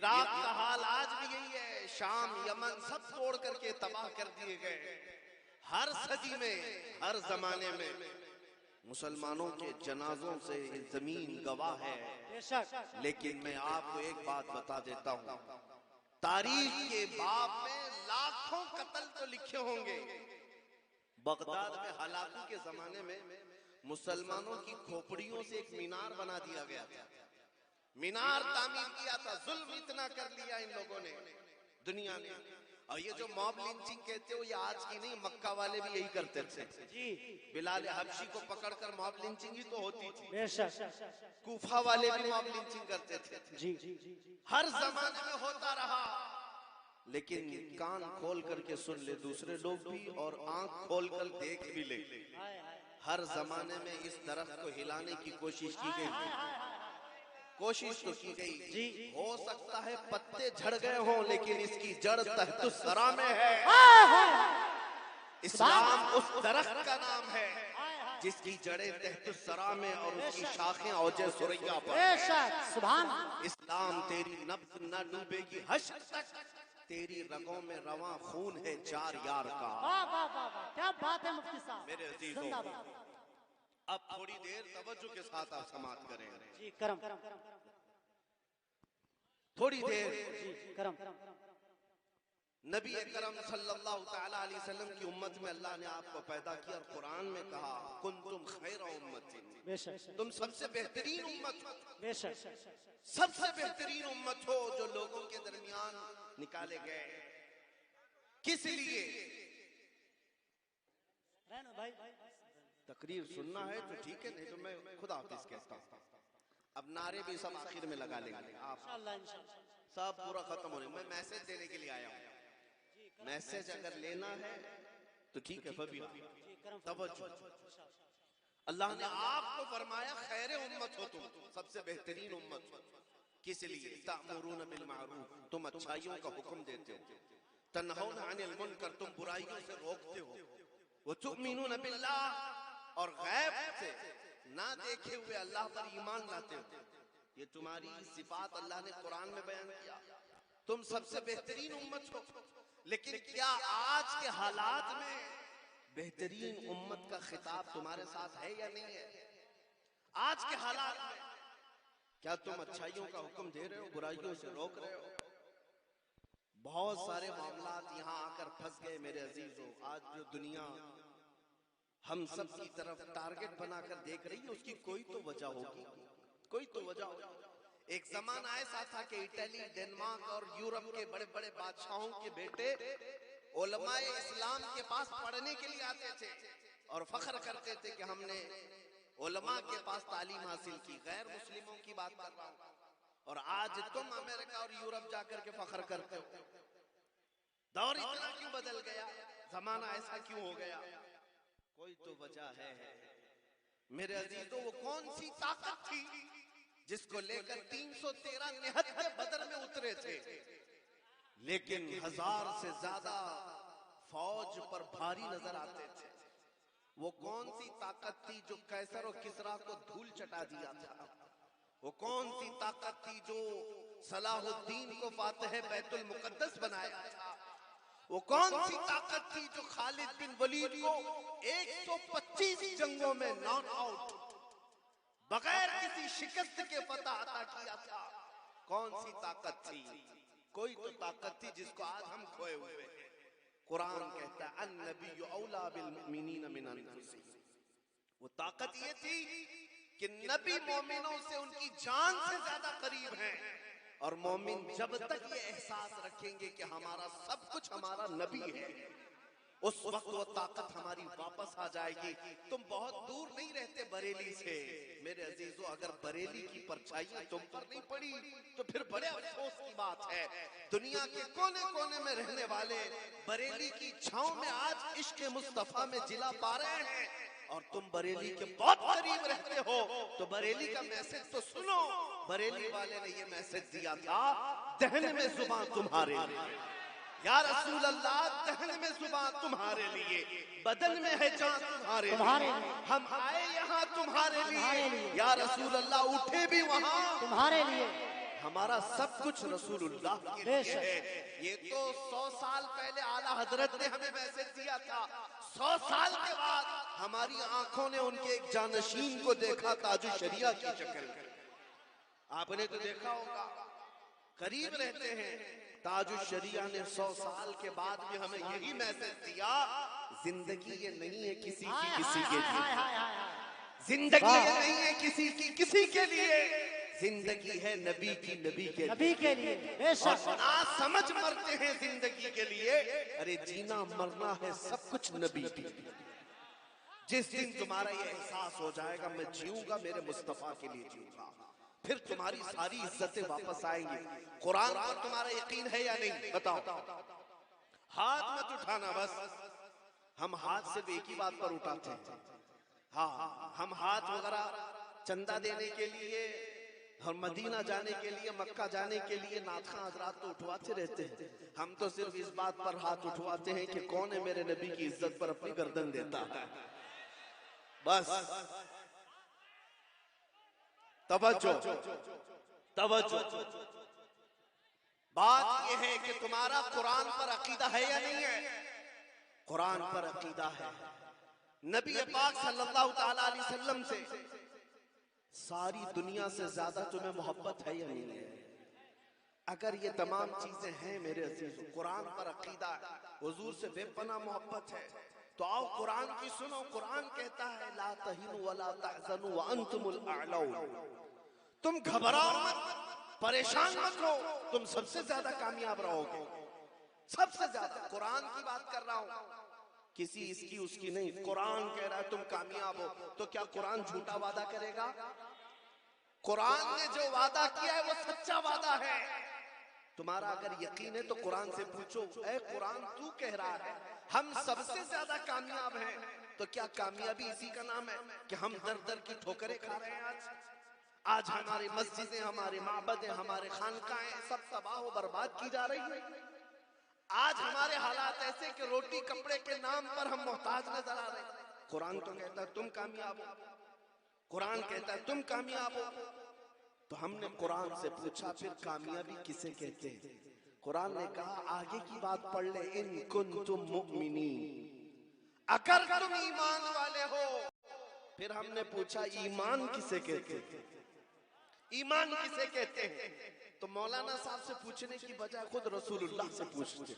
عراق کا حال آج بھی یہی ہے، شام یمن سب توڑ کر کے تباہ کر دیے گئے۔ ہر صدی میں، ہر زمانے میں مسلمانوں کے جنازوں سے یہ زمین گواہ ہے۔ لیکن میں آپ کو ایک بات بتا دیتا ہوں، تاریخ کے باب میں لاکھوں قتل تو لکھے ہوں گے۔ بغداد میں ہلاکو کے زمانے میں مسلمانوں کی کھوپڑیوں سے ایک مینار بنا دیا گیا تھا، مینار تعمیر کیا تھا۔ ظلم اتنا کر لیا ان لوگوں نے، دنیا نے۔ اور یہ جو موب لنچنگ کہتے ہو، یہ آج کی نہیں، مکہ والے بھی یہی کرتے تھے۔ بلال حبشی کو پکڑ کر موب لنچنگ ہی تو ہوتی تھی، کوفہ والے بھی موب لنچنگ کرتے تھے۔ ہر زمانے میں ہوتا رہا، لیکن کان کھول کر کے سن لے دوسرے لوگ بھی، اور آنکھ کھول کر دیکھ بھی لے، ہر زمانے میں اس درخت کو ہلانے کی کوشش کی گئی، کوشش تو کی گئی۔ ہو سکتا ہے پتے جھڑ گئے ہوں، لیکن اس کی جڑ تحت الثری میں ہے۔ اسلام اس درخت کا نام ہے جس کی جڑیں تحت الثری میں اور اس کی شاخیں اوج ثریا پر۔ اسلام تیری نبض نہ ڈوبے گی حشر تک، تیری رگوں میں رواں خون ہے چار یار کا۔ کیا بات ہے مفتی صاحب، میرے عزیزوں، اب تھوڑی دیر توجہ کے ساتھ آپ سماعت کریں۔ جی کرم، تھوڑی دیر کرم۔ نبی اکرم صلی اللہ تعالی علیہ وسلم کی امت میں اللہ نے آپ کو پیدا کیا، اور قرآن میں کہا کنتم خیر امت، تم سب سے بہترین امت ہو، بے شک سب سے بہترین امت ہو جو لوگوں کے درمیان نکالے گئے۔ کس لیے؟ تقریر سننا ہے تو ٹھیک ہے، نہیں تو میں خدا حافظ کہتا ہوں۔ اب نعرے بھی سب آخر میں لگا لیں گے، آپ سب پورا ختم ہونے، میں میسج دینے کے لیے آیا ہوں۔ میسج اگر لینا ہے تو ٹھیک ہے، فبی توجہ۔ اللہ نے آپ کو فرمایا خیر امت ہو، تم سب سے بہترین امت ہو۔ کس لیے؟ تأمرون بالمعروف، تم اچھائیوں کا حکم دیتے ہو، تنہون عن المنکر، تم برائیوں سے روکتے ہو، وتؤمنون باللہ، اور غیب سے نہ دیکھے ہوئے اللہ پر ایمان لاتے ہو۔ یہ تمہاری صفات اللہ نے قرآن میں بیان کیا، تم سب سے بہترین امت ہو۔ لیکن کیا آج کے حالات میں بہترین امت کا خطاب تمہارے ساتھ ہے یا نہیں ہے؟ آج کے حالات میں کیا تم اچھائیوں کا حکم دے رہے ہو، برائیوں سے روک رہے ہو؟ بہت سارے معاملات یہاں آ کر پھنس گئے میرے عزیزوں۔ آج جو دنیا ہم سب کی طرف ٹارگٹ بنا کر دیکھ رہی ہے، اس کی کوئی تو وجہ ہوگی، کوئی تو وجہ ہوگی۔ ایک زمانہ ایسا تھا کہ اٹلی، ڈنمارک اور یورپ کے بڑے بڑے بادشاہوں کے بیٹے علماء اسلام کے پاس پڑھنے کے لیے آتے تھے اور فخر کرتے تھے کہ ہم نے علماء کے پاس تعلیم حاصل کی۔ غیر مسلموں کی بات کر رہا ہوں۔ اور آج تم امریکہ اور یورپ جا کر کے فخر کرتے ہو۔ دور اتنا کیوں بدل گیا؟ زمانہ ایسا کیوں ہو گیا؟ کوئی تو وجہ ہے میرے عزیزوں۔ وہ کون سی طاقت تھی جس کو لے کر 313 نہتے بدر میں اترے تھے، لیکن 1000 سے زیادہ فوج پر بھاری نظر آتے تھے؟ وہ کون سی طاقت تھی جو قیصر و کسریٰ کو دھول چٹا دیا تھا؟ وہ کون سی طاقت تھی جو صلاح الدین کو فاتح بیت المقدس بنایا تھا؟ وہ کون سی طاقت تھی جو خالد بن ولید کو 125 جنگوں میں ناک آؤٹ بغیر کسی شکست کے فتح عطا کیا تھا؟ کون سی طاقت تھی؟ کوئی تو طاقت تھی جس کو آج ہم کھوئے ہوئے ہیں۔ قرآن کہتا ہے النبی اولا بالمؤمنین من انفسہم۔ وہ طاقت یہ تھی کہ نبی مومنوں سے ان کی جان سے زیادہ قریب ہیں، اور مومن جب تک یہ احساس رکھیں گے کہ ہمارا سب کچھ ہمارا نبی ہے، اس وقت وہ طاقت ہماری واپس آ جائے گی۔ تم بہت دور نہیں رہتے بریلی سے میرے عزیزو، اگر بریلی کی پرچھائیاں تم پر نہیں پڑی تو پھر بڑے افسوس کی بات ہے۔ دنیا کے کونے کونے میں رہنے والے بریلی کی چھاؤں میں آج عشق مصطفیٰ میں جلا پا رہے ہیں، اور تم بریلی کے بہت قریب رہتے ہو تو بریلی کا میسج تو سنو۔ بریلی والے نے یہ میسج دیا تھا دہن میں زبان تمہارے لیے، یا رسول اللہ دہن میں زبان تمہارے لیے، بدن میں ہے جان تمہارے لیے، ہم آئے یہاں تمہارے لیے، یا رسول اللہ اٹھے بھی وہاں تمہارے لیے، ہمارا سب کچھ رسول اللہ کے لیے ہے. یہ تو 100 سال پہلے اعلیٰ حضرت نے ہمیں میسج دیا تھا. 100 سال کے بعد ہماری آنکھوں نے ان کے ایک جانشین کو دیکھا تاج الشریعہ کی شکل میں. آپ نے تو دیکھا ہوگا, قریب رہتے ہیں. تاج الشریعہ نے 100 سال کے بعد بھی ہمیں یہی میسج دیا, زندگی یہ نہیں ہے کسی کی کسی کے لیے, زندگی یہ نہیں ہے کسی کی کسی کے لیے, زندگی ہے نبی کی نبی کے لیے. اور نا سمجھ مرتے ہیں زندگی کے لیے. ارے جینا مرنا ہے سب کچھ نبی کے لیے. جس دن تمہارا یہ احساس ہو جائے گا میں جیوں گا میرے مصطفیٰ کے لیے جیوں گا, پھر تمہاری ساری عزتیں واپس آئیں گی. قرآن پر تمہارا یقین ہے یا نہیں بتاؤ؟ ہاتھ مت اٹھانا بس. ہم ہاتھ صرف ایک ہی بات پر اٹھاتے ہیں. ہاں, ہم ہاتھ وغیرہ چندہ دینے کے لیے اور مدینہ جانے کے لیے, مکہ جانے کے لیے نعت خواں حضرات تو اٹھواتے رہتے ہیں. ہم تو صرف اس بات پر ہاتھ اٹھواتے ہیں کہ کون ہے میرے نبی کی عزت پر اپنی گردن دیتا ہے. بس توجہ توجہ. بات یہ ہے کہ تمہارا قرآن پر عقیدہ ہے یا نہیں ہے؟ قرآن پر عقیدہ ہے. نبی پاک صلی اللہ تعالی علیہ وسلم سے ساری دنیا سے زیادہ تمہیں محبت ہے یا نہیں ہے؟ اگر یہ تمام چیزیں ہیں میرے عزیزو, قرآن پر عقیدہ ہے, حضور سے بے پناہ محبت ہے, تو آؤ قرآن کی سنو. قرآن کہتا ہے لا تہنوا ولا تحزنوا وانتم الاعلون. تم گھبراؤ مت, پریشان مت ہو, تم سب سے زیادہ کامیاب رہو گے, سب سے زیادہ. قرآن کی بات کر رہا ہوں, کسی اس کی نہیں. قرآن کہہ رہا ہے تم کامیاب ہو, تو کیا قرآن جھوٹا وعدہ کرے گا؟ قرآن نے جو وعدہ کیا ہے وہ سچا وعدہ ہے. تمہارا اگر یقین ہے تو قرآن سے پوچھو, اے قرآن تو کہہ رہا ہے ہم سب سے زیادہ کامیاب ہیں, تو کیا کامیابی اسی کا نام ہے کہ ہم در در کی ٹھوکریں کھا رہے ہیں؟ آج ہماری مسجدیں, ہمارے معبدیں, ہمارے خانقاہیں سب تباہ و برباد کی جا رہی ہیں. آج ہمارے حالات ایسے کہ روٹی کپڑے کے نام پر ہم محتاج نظر آ رہے ہیں. قرآن تو کہتا ہے تم کامیاب ہو, قرآن کہتا ہے تم کامیاب ہو. تو ہم نے قرآن سے پوچھا پھر کامیابی کسے کہتے ہیں؟ قرآن نے کہا آگے کی بات پڑھ لے, ان کنتم مؤمنین, اگر تم ایمان والے ہو. پھر ہم نے پوچھا ایمان کسے کہتے ہیں؟ ایمان کسے کہتے ہیں؟ تو مولانا صاحب سے پوچھنے کی بجائے خود رسول اللہ سے پوچھتے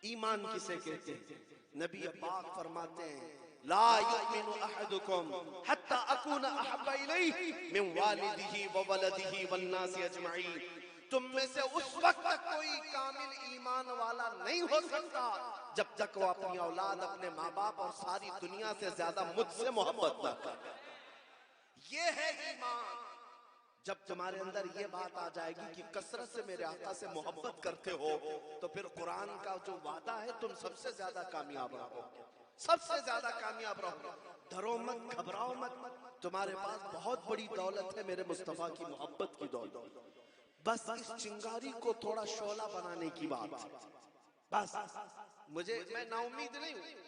ایمان کسے کہتے ہیں. نبی پاک فرماتے ہیں لا یؤمن احدکم حتی اکون احب الیہ من والدہ وولدہ والناس اجمعین. تم میں سے اس وقت تک کوئی کامل ایمان والا نہیں ہو سکتا جب تک وہ اپنی اولاد, اپنے ماں باپ اور ساری دنیا سے زیادہ مجھ سے محبت نہ کرے. یہ ہے ایمان. جب تمہارے اندر یہ بات آ جائے گی کہ کثرت سے میرے آقا سے محبت کرتے ہو, تو پھر قرآن کا جو وعدہ ہے تم سب سے زیادہ کامیاب رہو, سب سے زیادہ کامیاب رہو. ڈرو مت, گھبراؤ مت, تمہارے پاس بہت بڑی دولت ہے میرے مصطفیٰ کی محبت کی دولت. بس اس چنگاری کو تھوڑا شعلہ بنانے کی بات. بس میں نا امید نہیں ہوں.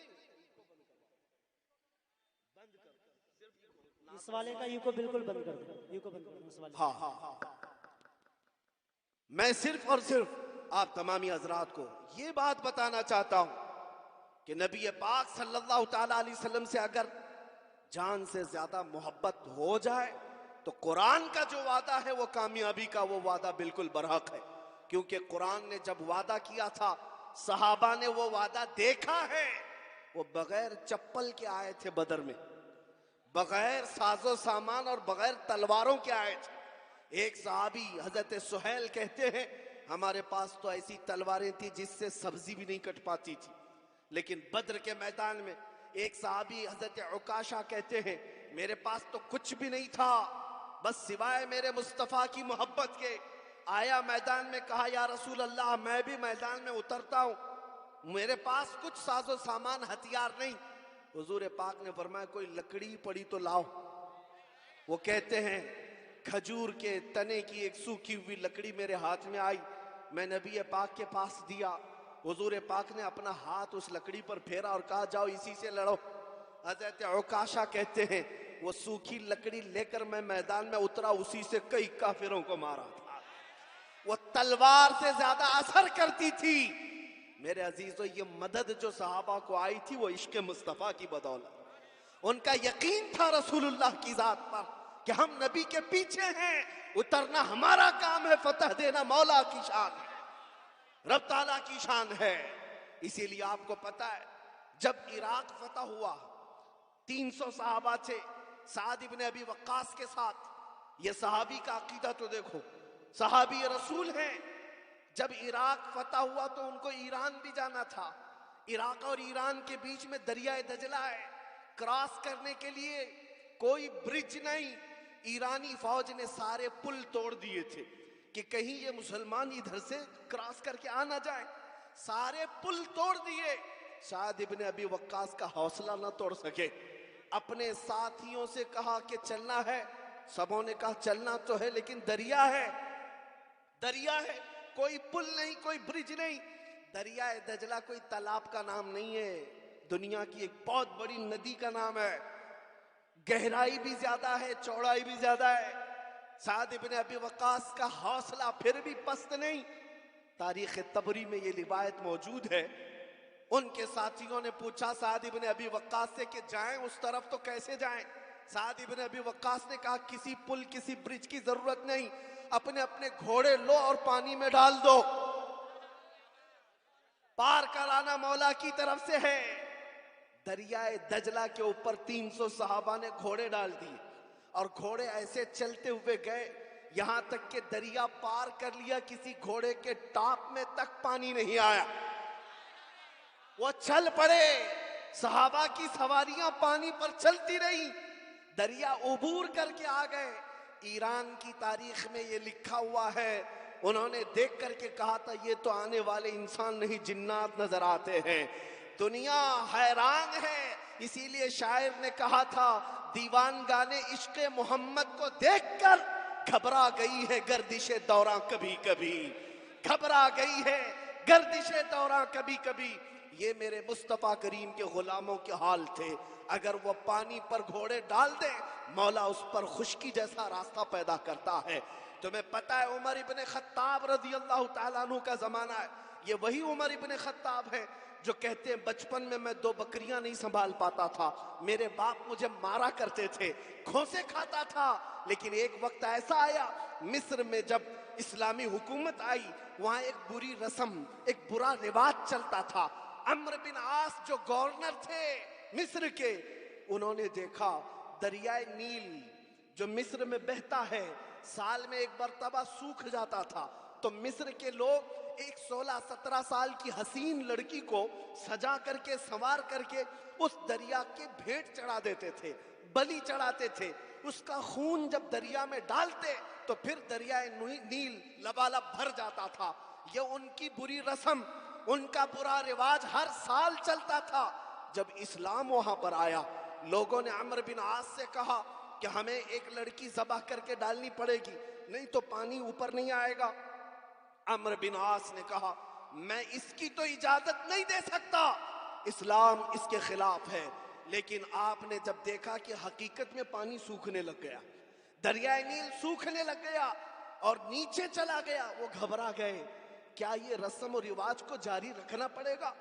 اس والے کا یو کو بالکل بند کر دو, یو کو بند کر دو اس والے. ہاں, میں صرف اور صرف آپ تمامی حضرات کو یہ بات بتانا چاہتا ہوں کہ نبی پاک صلی اللہ تعالی علیہ وسلم سے اگر جان سے زیادہ محبت ہو جائے تو قرآن کا جو وعدہ ہے وہ کامیابی کا وہ وعدہ بالکل برحق ہے. کیونکہ قرآن نے جب وعدہ کیا تھا صحابہ نے وہ وعدہ دیکھا ہے. وہ بغیر چپل کے آئے تھے بدر میں, بغیر ساز و سامان اور بغیر تلواروں کے آئے تھے. ایک صحابی حضرت سہیل کہتے ہیں ہمارے پاس تو ایسی تلواریں تھی جس سے سبزی بھی نہیں کٹ پاتی تھی. لیکن بدر کے میدان میں ایک صحابی حضرت عکاشہ کہتے ہیں میرے پاس تو کچھ بھی نہیں تھا بس سوائے میرے مصطفیٰ کی محبت کے. آیا میدان میں, کہا یا رسول اللہ میں بھی میدان میں اترتا ہوں, میرے پاس کچھ ساز و سامان ہتھیار نہیں. حضور پاک نے فرمایا کوئی لکڑی پڑی تو لاؤ. وہ کہتے ہیں کھجور کے تنے کی ایک سوکھی ہوئی لکڑی میرے ہاتھ میں آئی, میں نبی پاک کے پاس دیا. حضور پاک نے اپنا ہاتھ اس لکڑی پر پھیرا اور کہا جاؤ اسی سے لڑو. حضرت عکاشہ کہتے ہیں وہ سوکھی لکڑی لے کر میں میدان میں اترا, اسی سے کئی کافروں کو مارا تھا. وہ تلوار سے زیادہ اثر کرتی تھی۔ میرے عزیزو، یہ مدد جو صحابہ کو آئی تھی وہ عشق مصطفیٰ کی بدولت، ان کا یقین تھا رسول اللہ کی ذات پر کہ ہم نبی کے پیچھے ہیں، اترنا ہمارا کام ہے، فتح دینا مولا کی شان ہے، رب تعالیٰ کی شان ہے۔ اسی لیے آپ کو پتا ہے جب عراق فتح ہوا 300 صحابہ تھے سعد ابن ابی وقاص کے ساتھ۔ یہ صحابی کا عقیدہ تو دیکھو، صحابی رسول ہیں۔ جب عراق فتح ہوا تو ان کو ایران بھی جانا تھا، عراق اور ایران کے بیچ میں دریائے دجلہ ہے، کراس کرنے کے لیے کوئی برج نہیں، ایرانی فوج نے سارے پل توڑ دیے تھے کہ کہیں یہ مسلمان ادھر سے کراس کر کے آ نہ جائے، سارے پل توڑ دیے۔ سعد ابن ابی وقاص کا حوصلہ نہ توڑ سکے، اپنے ساتھیوں سے کہا کہ چلنا ہے، سبوں نے کہا چلنا تو ہے لیکن دریا ہے، دریا ہے، کوئی پل نہیں، کوئی برج نہیں۔ دریائے دجلہ کوئی تالاب کا نام نہیں ہے، دنیا کی ایک بہت بڑی ندی کا نام ہے، گہرائی بھی زیادہ ہے، چوڑائی بھی زیادہ ہے۔ سعد ابن ابی وقاص کا حوصلہ پھر بھی پست نہیں۔ تاریخ طبری میں یہ روایت موجود ہے، ان کے ساتھیوں نے پوچھا سعد ابن ابی وقاص سے کہ جائیں اس طرف تو کیسے جائیں؟ سعد ابن ابی وقاص نے کہا کسی پل کسی برج کی ضرورت نہیں، اپنے اپنے گھوڑے لو اور پانی میں ڈال دو، پار کرانا مولا کی طرف سے ہے۔ دریائے دجلہ کے اوپر 300 صحابہ نے گھوڑے ڈال دیے اور گھوڑے ایسے چلتے ہوئے گئے یہاں تک کہ دریا پار کر لیا، کسی گھوڑے کے ٹاپ میں تک پانی نہیں آیا، وہ چل پڑے، صحابہ کی سواریاں پانی پر چلتی رہی، دریا عبور کر کے آ گئے۔ ایران کی تاریخ میں یہ لکھا ہوا ہے، انہوں نے دیکھ کر کے کہا تھا یہ تو آنے والے انسان نہیں جنات نظر آتے ہیں، دنیا حیران ہے۔ اسی لیے شاعر نے کہا تھا دیوان گانے عشق محمد کو دیکھ کر گھبرا گئی ہے گردش دوراں کبھی کبھی، گھبرا گئی ہے گردش دوراں کبھی کبھی۔ یہ میرے مصطفیٰ کریم کے غلاموں کے حال تھے، اگر وہ پانی پر گھوڑے ڈال دیں مولا اس پر خشکی جیسا راستہ پیدا کرتا ہے۔ تمہیں پتہ ہے عمر ابن خطاب رضی اللہ تعالیٰ عنہ کا زمانہ ہے، یہ وہی عمر ابن خطاب ہے جو کہتے ہیں بچپن میں 2 بکریاں نہیں سنبھال پاتا تھا، میرے باپ مجھے مارا کرتے تھے، گھوسے کھاتا تھا، لیکن ایک وقت ایسا آیا مصر میں جب اسلامی حکومت آئی وہاں ایک بری رسم، ایک برا رواج چلتا تھا۔ عمرو بن عاص جو گورنر تھے مصر کے، انہوں نے دیکھا دریائے نیل جو مصر میں بہتا ہے سال میں ایک مرتبہ سوکھ جاتا تھا، تو مصر کے لوگ ایک 16-17 سال کی حسین لڑکی کو سجا کر کے سنوار کر کے اس دریا کے بھیٹ چڑھا دیتے تھے، بلی چڑھاتے تھے، اس کا خون جب دریا میں ڈالتے تو پھر دریائے نیل لبالب بھر جاتا تھا۔ یہ ان کی بری رسم، ان کا برا رواج ہر سال چلتا تھا۔ جب اسلام وہاں پر آیا لوگوں نے عمرو بن عاص سے کہا کہ ہمیں ایک لڑکی ذبح کر کے ڈالنی پڑے گی، نہیں تو پانی اوپر نہیں آئے گا۔ عمرو بن عاص نے کہا میں اس کی تو اجازت نہیں دے سکتا، اسلام اس کے خلاف ہے۔ لیکن آپ نے جب دیکھا کہ حقیقت میں پانی سوکھنے لگ گیا، دریائے نیل سوکھنے لگ گیا اور نیچے چلا گیا، وہ گھبرا گئے، کیا یہ رسم و رواج کو جاری رکھنا پڑے گا؟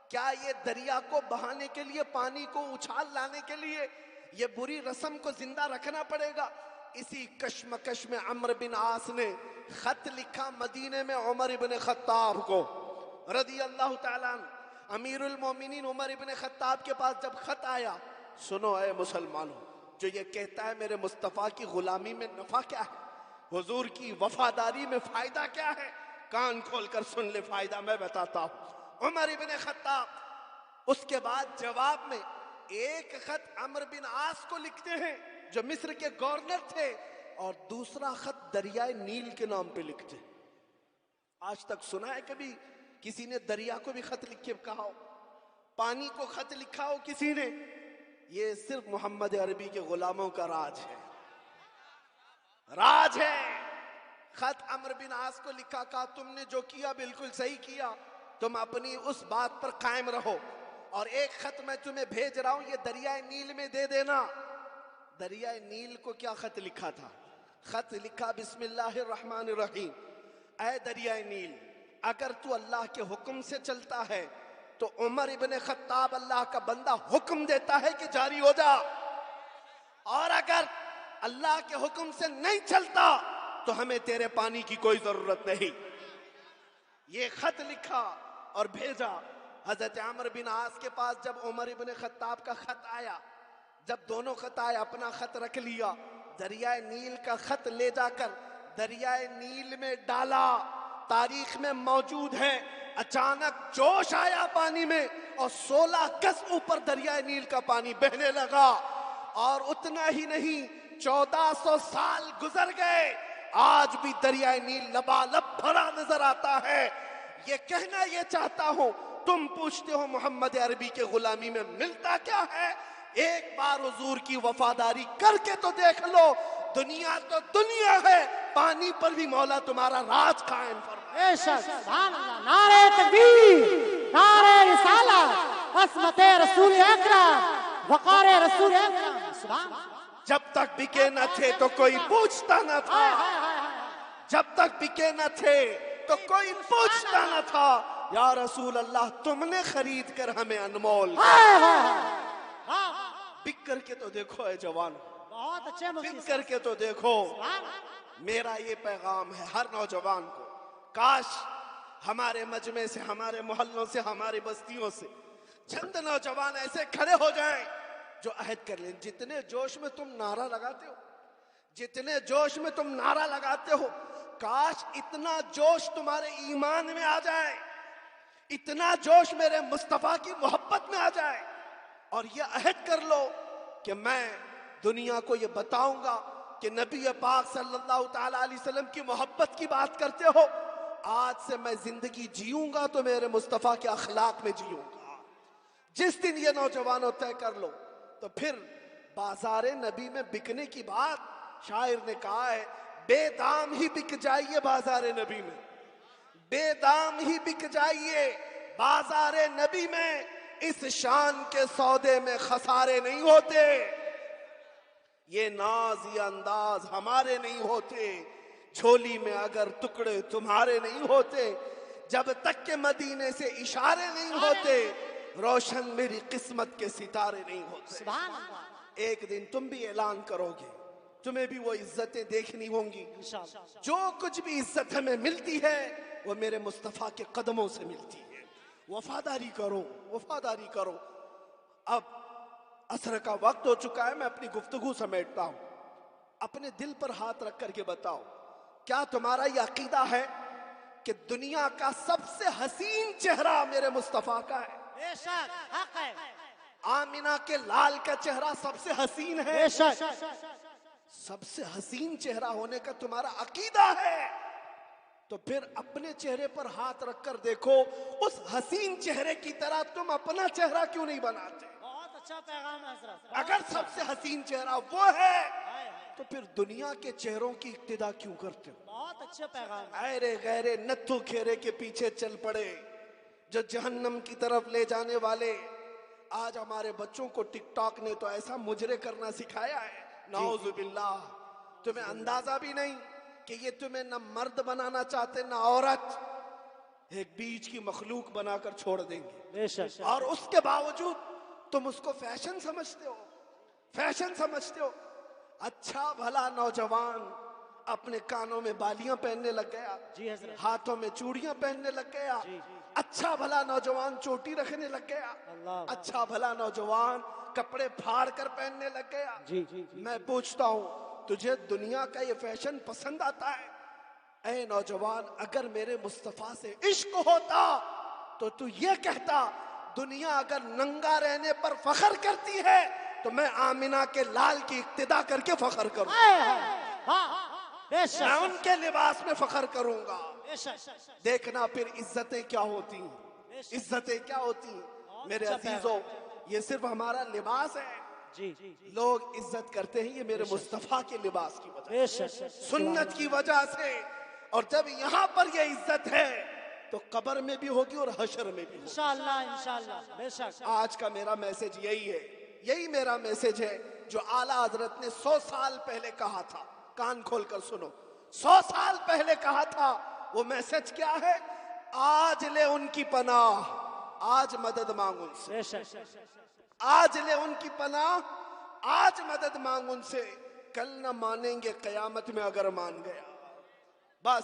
کیا یہ دریا کو بہانے کے لیے، پانی کو اچھال لانے کے لیے یہ بری رسم کو زندہ رکھنا پڑے گا؟ اسی کشمکش میں عمرو بن عاص نے خط لکھا مدینے میں عمر ابن خطاب کو رضی اللہ تعالیٰ عنہ۔ امیر المومنین عمر ابن خطاب کے پاس جب خط آیا، سنو اے مسلمانوں، جو یہ کہتا ہے میرے مصطفیٰ کی غلامی میں نفع کیا ہے، حضور کی وفاداری میں فائدہ کیا ہے، کان کھول کر سن لے، فائدہ میں بتاتا ہوں۔ عمر ابن خطاب اس کے بعد جواب میں ایک خط عمرو بن عاص کو لکھتے ہیں جو مصر کے گورنر تھے، اور دوسرا خط دریائے نیل کے نام پہ لکھتے۔ آج تک سنا ہے کبھی کسی نے دریا کو بھی خط لکھ کے کہا ہو، پانی کو خط لکھا ہو کسی نے؟ یہ صرف محمد عربی کے غلاموں کا راج ہے، راج ہے۔ خط عمرو بن عاص کو لکھا، کہا تم نے جو کیا بالکل صحیح کیا، تم اپنی اس بات پر قائم رہو، اور ایک خط میں تمہیں بھیج رہا ہوں، یہ دریائے نیل میں دے دینا۔ دریائے نیل کو کیا خط لکھا تھا؟ خط لکھا بسم اللہ الرحمن الرحیم، اے دریائے نیل اگر تو اللہ کے حکم سے چلتا ہے تو عمر ابن خطاب اللہ کا بندہ حکم دیتا ہے کہ جاری ہو جا، اور اگر اللہ کے حکم سے نہیں چلتا تو ہمیں تیرے پانی کی کوئی ضرورت نہیں۔ یہ خط لکھا اور بھیجا حضرت عمرو بن عاص کے پاس۔ جب عمر ابن خطاب کا خط آیا، جب دونوں خط آئے، اپنا خط رکھ لیا، دریائے نیل کا خط لے جا کر دریائے نیل میں ڈالا۔ تاریخ میں موجود ہے اچانک جوش آیا پانی میں اور 16 گز اوپر دریائے نیل کا پانی بہنے لگا، اور اتنا ہی نہیں 1400 سال گزر گئے، آج بھی دریائے نیل لبالب بھرا نظر آتا ہے۔ یہ کہنا یہ چاہتا ہوں، تم پوچھتے ہو محمد عربی کے غلامی میں ملتا کیا ہے؟ ایک بار حضور کی وفاداری کر کے تو دیکھ لو، دنیا تو دنیا ہے، پانی پر بھی مولا تمہارا راج قائم فرمائے۔ بے شک، سبحان اللہ، نعرہ تکبیر، نعرہ رسالت، عصمت رسول اکرم، وقار رسول اکرم، سبحان اللہ۔ جب تک بکے نہ تھے تو کوئی پوچھتا نہ تھا، جب تک بکے نہ تھے تو کوئی پوچھتا نہ تھا، یا رسول اللہ تم نے خرید کر ہمیں انمول بک کر کے تو دیکھو اے جوان، بہت اچھے بک کر کے تو دیکھو۔ میرا یہ پیغام ہے ہر نوجوان کو، کاش ہمارے مجمع سے، ہمارے محلوں سے، ہماری بستیوں سے چند نوجوان ایسے کھڑے ہو جائیں جو عہد کر لیں۔ جتنے جوش میں تم نعرہ لگاتے ہو، جتنے جوش میں تم نعرہ لگاتے ہو، کاش اتنا جوش تمہارے ایمان میں آ جائے، اتنا جوش میرے مصطفیٰ کی محبت میں آ جائے، اور یہ عہد کر لو کہ میں دنیا کو یہ بتاؤں گا کہ نبی پاک صلی اللہ تعالیٰ علیہ وسلم کی محبت کی بات کرتے ہو، آج سے میں زندگی جیوں گا تو میرے مصطفیٰ کے اخلاق میں جیوں گا۔ جس دن یہ نوجوانوں طے کر لو تو پھر بازار نبی میں بکنے کی بات، شاعر نے کہا ہے بے دام ہی بک جائیے بازار نبی میں، بے دام ہی بک جائیے بازار نبی میں، اس شان کے سودے میں خسارے نہیں ہوتے، یہ ناز یہ انداز ہمارے نہیں ہوتے، جھولی میں اگر ٹکڑے تمہارے نہیں ہوتے، جب تک کہ مدینے سے اشارے نہیں ہوتے، روشن میری قسمت کے ستارے نہیں ہوتے۔ سبحان اللہ۔ ایک دن تم بھی اعلان کرو گے، تمہیں بھی وہ عزتیں دیکھنی ہوں گی۔ انشاءاللہ۔ جو کچھ بھی عزت ہمیں ملتی ہے وہ میرے مصطفیٰ کے قدموں سے ملتی ہے۔ وفاداری کرو، وفاداری کرو۔ اب عصر کا وقت ہو چکا ہے، میں اپنی گفتگو سمیٹتا ہوں۔ اپنے دل پر ہاتھ رکھ کر کے بتاؤ، کیا تمہارا یہ عقیدہ ہے کہ دنیا کا سب سے حسین چہرہ میرے مصطفیٰ کا ہے؟ بے شک، حق ہے۔ آمینہ کے لال کا چہرہ سب سے حسین ہے؟ بے شک۔ سب سے حسین چہرہ ہونے کا تمہارا عقیدہ ہے تو پھر اپنے چہرے پر ہاتھ رکھ کر دیکھو، اس حسین چہرے کی طرح تم اپنا چہرہ کیوں نہیں بناتے؟ بہت اچھا پیغام ہے حضرت۔ اگر سب سے حسین چہرہ وہ ہے تو پھر دنیا کے چہروں کی اقتدا کیوں کرتے ہو؟ بہت اچھا پیغام ہے۔ ایرے غیرے نتھو کھیرے کے پیچھے چل پڑے جو جہنم کی طرف لے جانے والے۔ آج ہمارے بچوں کو ٹک ٹاک نے تو ایسا مجرے کرنا سکھایا ہے، نعوذ باللہ، تمہیں اندازہ بھی نہیں کہ یہ تمہیں نہ مرد بنانا چاہتے نہ عورت، ایک بیچ کی مخلوق بنا کر چھوڑ دیں گے، بے شک۔ اور اس کے باوجود تم اس کو فیشن سمجھتے ہو، فیشن سمجھتے ہو۔ اچھا بھلا نوجوان اپنے کانوں میں بالیاں پہننے لگ گیا، جی حضرت۔ ہاتھوں میں چوڑیاں پہننے لگ گیا، جی۔ اچھا بھلا نوجوان چوٹی رکھنے لگ گیا، اللہ۔ اچھا بھلا نوجوان کپڑے پھاڑ کر پہننے لگ گیا۔ جی۔ میں پوچھتا ہوں، تجھے دنیا کا یہ فیشن پسند آتا ہے؟ اے نوجوان، اگر میرے مصطفیٰ سے عشق ہوتا تو تو یہ کہتا، دنیا اگر ننگا رہنے پر فخر کرتی ہے تو میں آمینہ کے لال کی اقتدا کر کے فخر کروں، بے شک۔ میں ان کے لباس میں فخر کروں گا۔ بے شک۔ دیکھنا پھر عزتیں کیا ہوتی ہیں، عزتیں کیا ہوتی ہیں۔ میرے عزیزوں، یہ صرف ہمارا لباس ہے، جی۔ لوگ عزت کرتے ہیں یہ میرے مصطفیٰ کے لباس کی وجہ بے سے، شک۔ سنت کی وجہ سے، اور جب یہاں پر یہ عزت ہے تو قبر میں بھی ہوگی اور حشر میں بھی ہوگی۔ انشاءاللہ، انشاءاللہ، بے شک۔ آج کا میرا میسج یہی ہے، یہی میرا میسج ہے جو اعلیٰ حضرت نے 100 سال پہلے کہا تھا۔ کان کھول کر سنو، 100 سال پہلے کہا تھا وہ میسج کیا ہے؟ آج لے ان کی پناہ، آج مدد مانگ ان سے، آج لے ان کی پناہ، آج مدد مانگ ان سے، کل نہ مانیں گے قیامت میں اگر مان گیا۔ بس